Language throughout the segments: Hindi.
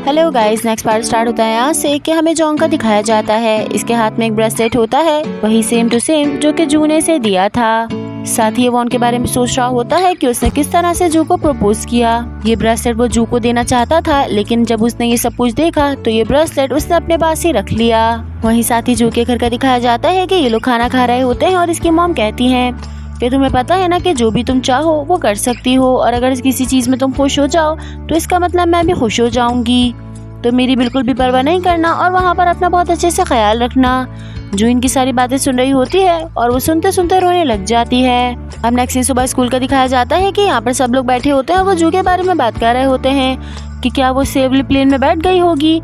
Hello guys, next part start होता है यहाँ से कि हमें जोंग का दिखाया जाता है। इसके हाथ में एक ब्रेसलेट होता है, वही सेम टू सेम जो कि जू ने इसे दिया था। साथ ही ये वॉन के बारे में सोच रहा होता है कि उसने किस तरह से जू को प्रपोज किया। ये ब्रेसलेट वो जू को देना चाहता था, लेकिन जब उसने ये सब कुछ देखा तो ये ब्रेसलेट उसने अपने पास ही रख लिया। वहीं साथ ही जू के घर का दिखाया जाता है कि ये लोग खाना खा रहे होते हैं और इसकी मॉम कहती है कि तुम्हें पता है ना कि जो भी तुम चाहो वो कर सकती हो, और अगर किसी चीज में तुम खुश हो जाओ तो इसका मतलब मैं भी खुश हो जाऊंगी। तो मेरी बिल्कुल भी परवाह नहीं करना और वहाँ पर अपना बहुत अच्छे से ख्याल रखना। जो इनकी सारी बातें सुन रही होती है और वो सुनते सुनते रोने लग जाती है। अब नेक्स्ट सीन सुबह स्कूल का दिखाया जाता है कि यहाँ पर सब लोग बैठे होते हैं और वो जू के बारे में बात कर रहे होते हैं कि क्या वो सेफली प्लेन में बैठ गई होगी,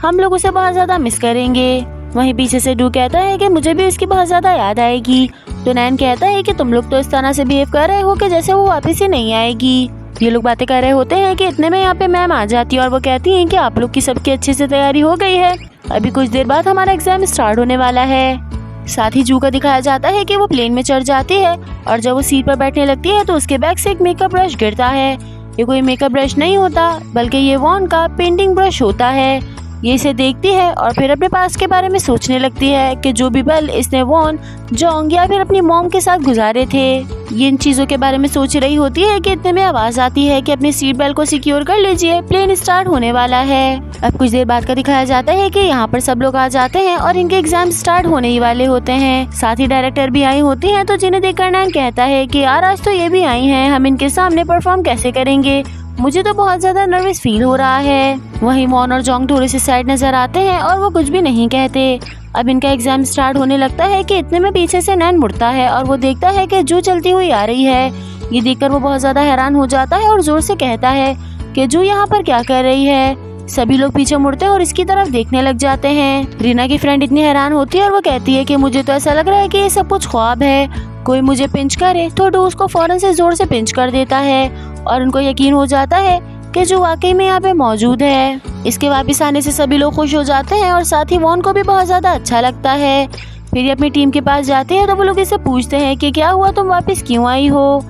हम लोग उसे बहुत ज्यादा मिस करेंगे। वहीं पीछे से डू कहता है कि मुझे भी उसकी बहुत ज्यादा याद आएगी। तो नैन कहता है कि तुम लोग तो इस तरह से बिहेव कर रहे हो कि जैसे वो वापस ही नहीं आएगी। ये लोग बातें कर रहे होते हैं कि इतने में यहाँ पे मैम आ जाती है और वो कहती हैं कि आप लोग की सबकी अच्छे से तैयारी हो गई है, अभी कुछ देर बाद हमारा एग्जाम स्टार्ट होने वाला है। साथ ही जू का दिखाया जाता है कि वो प्लेन में चढ़ जाती है और जब वो सीट पर बैठने लगती है तो उसके बैग से एक मेकअप ब्रश गिरता है। ये कोई मेकअप ब्रश नहीं होता बल्कि ये वॉन का पेंटिंग ब्रश होता है। ये इसे देखती है और फिर अपने पास के बारे में सोचने लगती है कि जो भी पल इसने वॉन, जोंग या फिर अपनी मॉम के साथ गुजारे थे। ये इन चीजों के बारे में सोच रही होती है कि इतने में आवाज आती है कि अपनी सीट बेल्ट को सिक्योर कर लीजिए, प्लेन स्टार्ट होने वाला है। अब कुछ देर बाद का दिखाया जाता है कि यहाँ पर सब लोग आ जाते हैं और इनके एग्जाम स्टार्ट होने ही वाले होते हैं। साथ ही डायरेक्टर भी आई होती है, तो जिन्हें देखकर नैन कहता है कि यार आज तो ये भी आई है, हम इनके सामने परफॉर्म कैसे करेंगे, मुझे तो बहुत ज्यादा नर्वस फील हो रहा है। वहीं मॉन और जोंग थोड़े से साइड नजर आते हैं और वो कुछ भी नहीं कहते। अब इनका एग्जाम स्टार्ट होने लगता है कि इतने में पीछे से नैन मुड़ता है और वो देखता है कि जू चलती हुई आ रही है। ये देखकर वो बहुत ज्यादा हैरान हो जाता है और जोर से कहता है कि जू यहाँ पर क्या कर रही है। सभी लोग पीछे मुड़ते हैं और इसकी तरफ देखने लग जाते हैं। रीना की फ्रेंड इतनी हैरान होती है और वो कहती है कि मुझे तो ऐसा लग रहा है कि ये सब कुछ ख्वाब है, कोई मुझे पिंच करे। तो डू उसको फौरन से जोर से पिंच कर देता है और उनको यकीन हो जाता है कि जो वाकई में यहाँ पे मौजूद है। इसके वापस आने से सभी लोग खुश हो जाते हैं और साथ ही वॉन को भी बहुत ज्यादा अच्छा लगता है। फिर ये अपनी टीम के पास जाते हैं तो वो लोग इससे पूछते हैं कि क्या हुआ, तुम वापस क्यों आई हो।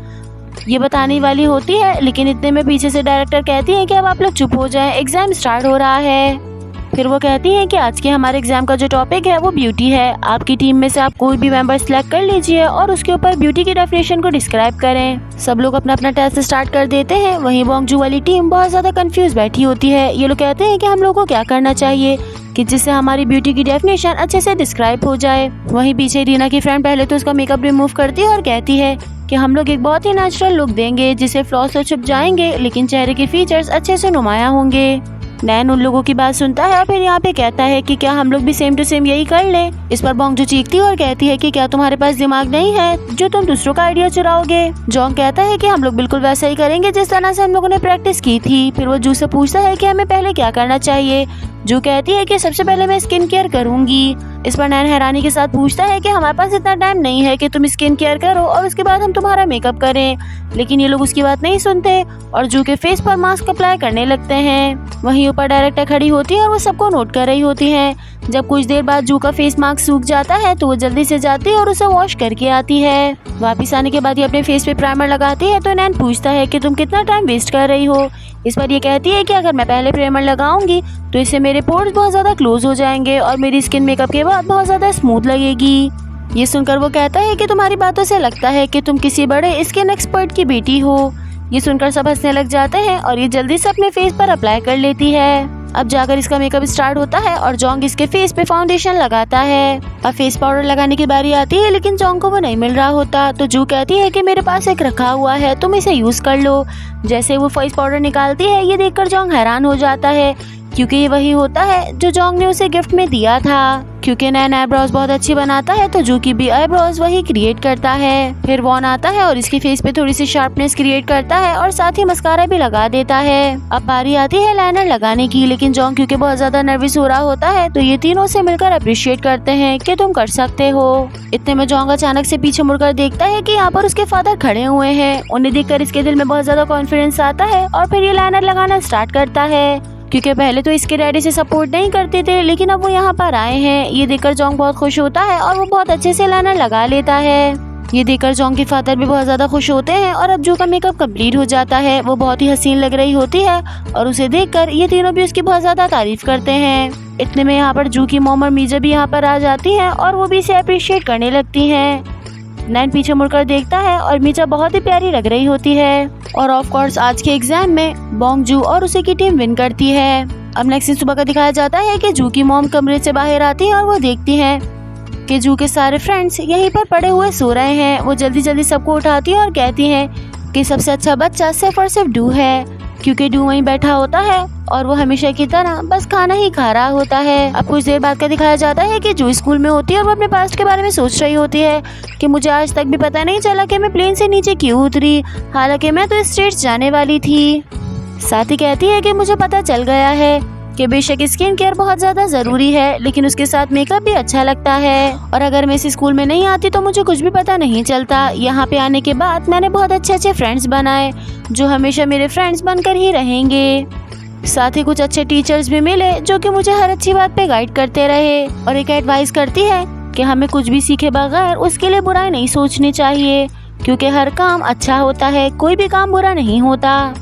ये बताने वाली होती है, लेकिन इतने में पीछे से डायरेक्टर कहती है कि अब आप लोग चुप हो जाएं, एग्जाम स्टार्ट हो रहा है। फिर वो कहती हैं कि आज के हमारे एग्जाम का जो टॉपिक है वो ब्यूटी है। आपकी टीम में से आप कोई भी मेंबर सिलेक्ट कर लीजिए और उसके ऊपर ब्यूटी की डेफिनेशन को डिस्क्राइब करें। सब लोग अपना अपना टेस्ट स्टार्ट कर देते हैं। वहीं वॉन्गजू वाली टीम बहुत ज्यादा कंफ्यूज बैठी होती है। ये लोग कहते हैं कि हम लोगों को क्या करना चाहिए कि जिससे हमारी ब्यूटी की डेफिनेशन अच्छे से डिस्क्राइब हो जाए। वहीं पीछे रीना की फ्रेंड पहले तो उसका मेकअप रिमूव करती है और कहती है कि हम लोग एक बहुत ही नेचुरल लुक देंगे जिससे फ्लॉस तो छुप जाएंगे लेकिन चेहरे के फीचर्स अच्छे से नुमाया होंगे। नैन उन लोगों की बात सुनता है और फिर यहाँ पे कहता है कि क्या हम लोग भी सेम टू सेम यही कर लें। इस पर वॉन्गजू चीखती है और कहती है कि क्या तुम्हारे पास दिमाग नहीं है जो तुम दूसरों का आइडिया चुराओगे। जोंग कहता है कि हम लोग बिल्कुल वैसा ही करेंगे जिस तरह से हम लोगों ने प्रैक्टिस की थी। फिर वो जू से पूछता है कि हमें पहले क्या करना चाहिए। जू कहती है कि सबसे पहले मैं स्किन केयर करूंगी। इस पर नैन हैरानी के साथ पूछता है कि हमारे पास इतना टाइम नहीं है कि तुम स्किन केयर करो और उसके बाद हम तुम्हारा मेकअप करें। लेकिन ये लोग उसकी बात नहीं सुनते और जू के फेस पर मास्क अप्लाई करने लगते हैं। वहीं ऊपर डायरेक्टर खड़ी होती है और वो सबको नोट कर रही होती है। जब कुछ देर बाद जू का फेस मास्क सूख जाता है तो वो जल्दी से जाती है और उसे वॉश करके आती है। वापिस आने के बाद ये अपने फेस पे प्राइमर लगाती है तो नैन पूछता है कि तुम कितना टाइम वेस्ट कर रही हो। इस पर ये कहती है कि अगर मैं पहले प्राइमर लगाऊंगी तो इससे मेरे पोर्स बहुत ज्यादा क्लोज हो जाएंगे और मेरी स्किन मेकअप के बाद बहुत ज्यादा स्मूथ लगेगी। ये सुनकर वो कहता है कि तुम्हारी बातों से लगता है कि तुम किसी बड़े स्किन एक्सपर्ट की बेटी हो। ये सुनकर सब हंसने लग जाते हैं और ये जल्दी से अपने फेस पर अप्लाई कर लेती है। अब जाकर इसका मेकअप स्टार्ट होता है और जोंग इसके फेस पे फाउंडेशन लगाता है। अब फेस पाउडर लगाने की बारी आती है लेकिन जोंग को वो नहीं मिल रहा होता। तो जू कहती है कि मेरे पास एक रखा हुआ है, तुम इसे यूज कर लो। जैसे वो फेस पाउडर निकालती है ये देखकर जोंग हैरान हो जाता है क्योंकि ये वही होता है जो जोंग ने उसे गिफ्ट में दिया था। क्योंकि नैन आईब्रोज बहुत अच्छी बनाता है तो जू की भी आईब्रोज वही क्रिएट करता है। फिर वॉन आता है और इसकी फेस पे थोड़ी सी शार्पनेस क्रिएट करता है और साथ ही मस्कारा भी लगा देता है। अब बारी आती है लाइनर लगाने की, लेकिन जोंग क्योंकि बहुत ज्यादा नर्वस हो रहा होता है तो ये तीनों से मिलकर अप्रिशिएट करते हैं कि तुम कर सकते हो। इतने में जोंग अचानक से पीछे मुड़कर देखता है कि यहाँ पर उसके फादर खड़े हुए हैं। उन्हें देखकर इसके दिल में बहुत ज्यादा कॉन्फिडेंस आता है और फिर ये लाइनर लगाना स्टार्ट करता है। क्योंकि पहले तो इसके डैडी से सपोर्ट नहीं करते थे लेकिन अब वो यहाँ पर आए हैं। ये देखकर जोंग बहुत खुश होता है और वो बहुत अच्छे से लाइनर लगा लेता है। ये देखकर जॉन्ग के फादर भी बहुत ज़्यादा खुश होते हैं और अब जू का मेकअप कंप्लीट हो जाता है। वो बहुत ही हसीन लग रही होती है और उसे देखकर ये तीनों भी उसकी बहुत ज़्यादा तारीफ करते हैं। इतने में यहाँ पर जू की मॉम और मीजा भी यहाँ पर आ जाती हैं और वो भी इसे अप्रिशिएट करने लगती हैं। नैन पीछे मुड़कर देखता है और मीजा बहुत ही प्यारी लग रही होती है। और ऑफ कोर्स आज के एग्जाम में बोंग जू और उसे की टीम विन करती है। अब नेक्स्ट दिन सुबह का दिखाया जाता है कि जू की मॉम कमरे से बाहर आती है और वो देखती है कि जू के सारे फ्रेंड्स यहीं पर पड़े हुए सो रहे हैं। वो जल्दी जल्दी सबको उठाती है और कहती है कि सबसे अच्छा बच्चा सिर्फ और सिर्फ डू है, क्योंकि डू वहीं बैठा होता है और वो हमेशा की तरह बस खाना ही खा रहा होता है। अब कुछ देर बाद का दिखाया जाता है कि जू स्कूल में होती है और वो अपने पास्ट के बारे में सोच रही होती है कि मुझे आज तक भी पता नहीं चला कि मैं प्लेन से नीचे क्यों उतरी, हालांकि मैं तो स्टेट्स जाने वाली थी। साथ ही कहती है कि मुझे पता चल गया है कि बेशक स्किन केयर बहुत ज़्यादा ज़रूरी है, लेकिन उसके साथ मेकअप भी अच्छा लगता है। और अगर मैं इस स्कूल में नहीं आती तो मुझे कुछ भी पता नहीं चलता। यहाँ पे आने के बाद मैंने बहुत अच्छे अच्छे फ्रेंड्स बनाए जो हमेशा मेरे फ्रेंड्स बनकर ही रहेंगे। साथ ही कुछ अच्छे टीचर्स भी मिले जो कि मुझे हर अच्छी बात पे गाइड करते रहे और एक एडवाइस करती है कि हमें कुछ भी सीखे बगैर उसके लिए बुराई नहीं सोचनी चाहिए, क्योंकि हर काम अच्छा होता है, कोई भी काम बुरा नहीं होता।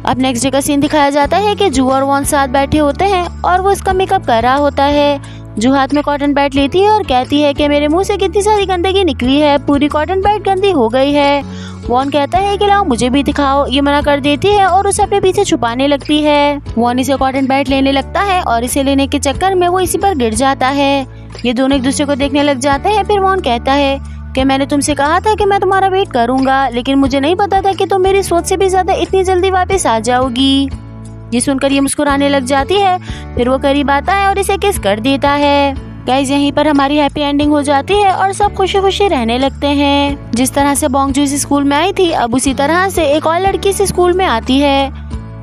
अब नेक्स्ट डे का सीन दिखाया जाता है कि जू और वॉन साथ बैठे होते हैं और वो उसका मेकअप कर रहा होता है। जू हाथ में कॉटन पैड लेती है और कहती है कि मेरे मुंह से कितनी सारी गंदगी निकली है, पूरी कॉटन पैड गंदी हो गई है। वॉन कहता है कि लाओ मुझे भी दिखाओ। ये मना कर देती है और उसे अपने पीछे छुपाने लगती है। वॉन इसे कॉटन पैड लेने लगता है और इसे लेने के चक्कर में वो इसी पर गिर जाता है। ये दोनों एक दूसरे को देखने लग जाते हैं। फिर वॉन कहता है कि मैंने तुमसे कहा था कि मैं तुम्हारा वेट करूंगा, लेकिन मुझे नहीं पता था कि तुम मेरी सोच से भी ज्यादा इतनी जल्दी वापस आ जाओगी। ये सुनकर ये मुस्कुराने लग जाती है। फिर वो करीब आता है और इसे किस कर देता है। गाइस यहीं पर हमारी हैप्पी एंडिंग हो जाती है और सब खुशी खुशी रहने लगते हैं। जिस तरह से बोंग जू इस स्कूल में आई थी, अब उसी तरह से एक और लड़की इस स्कूल में आती है।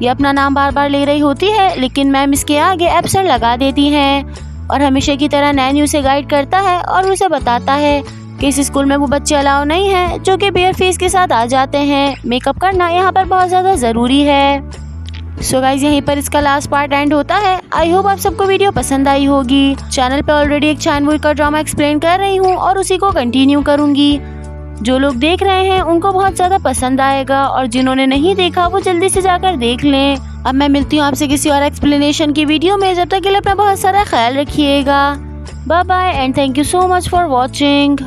ये अपना नाम बार बार ले रही होती है, लेकिन मैम इसके आगे एब्सेंट लगा देती हैं और हमेशा की तरह नैन उसे गाइड करता है और उसे बताता है कि इस स्कूल में वो बच्चे अलाउ नहीं है जो कि बेयर फेस के साथ आ जाते हैं। मेकअप करना यहाँ पर बहुत ज़्यादा ज़रूरी है। सो गाइज यहीं पर इसका लास्ट पार्ट एंड होता है। आई होप आप सबको वीडियो पसंद आई होगी। चैनल पे ऑलरेडी एक चाइनवुड का ड्रामा एक्सप्लेन कर रही हूँ और उसी को कंटिन्यू करूँगी। जो लोग देख रहे हैं उनको बहुत ज़्यादा पसंद आएगा और जिन्होंने नहीं देखा वो जल्दी से जाकर देख लें। अब मैं मिलती हूँ आपसे किसी और एक्सप्लेनेशन की वीडियो में। जब तक के लिए अपना बहुत सारा ख्याल रखिएगा। Bye bye and thank you so much for watching.